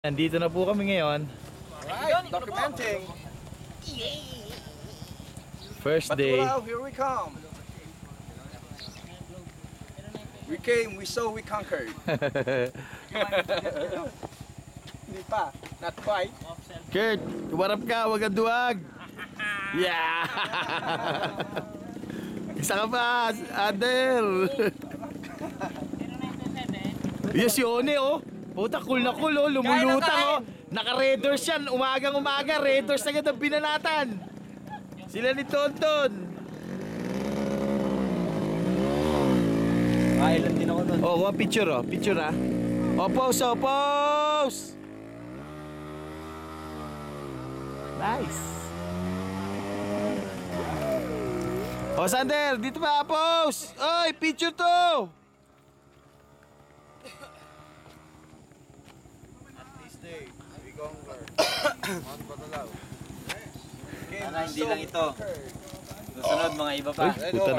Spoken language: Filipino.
Nandito na po kami ngayon. Alright, documenting. First day. Batulao, here we come. We came, we saw, we conquered. Hindi pa, not quite. Kurt, warap ka, wag kang duwag. Yeah! Isa ka pa, Adel. Yes, si One, oh. Puta, cool na cool, oh. Lumulutang, oh. Naka-red doors yan. Umagang-umaga, red doors agad ang binanatan. Sila ni Tonton. Kailan din ako nun. Oh, one picture, oh. Picture, ah. Oh, pose, oh, pose. Nice. Oh, Sander, dito pa, pose. Oy, picture to. Sana hindi lang ito. Susunod mga iba pa. Puta na.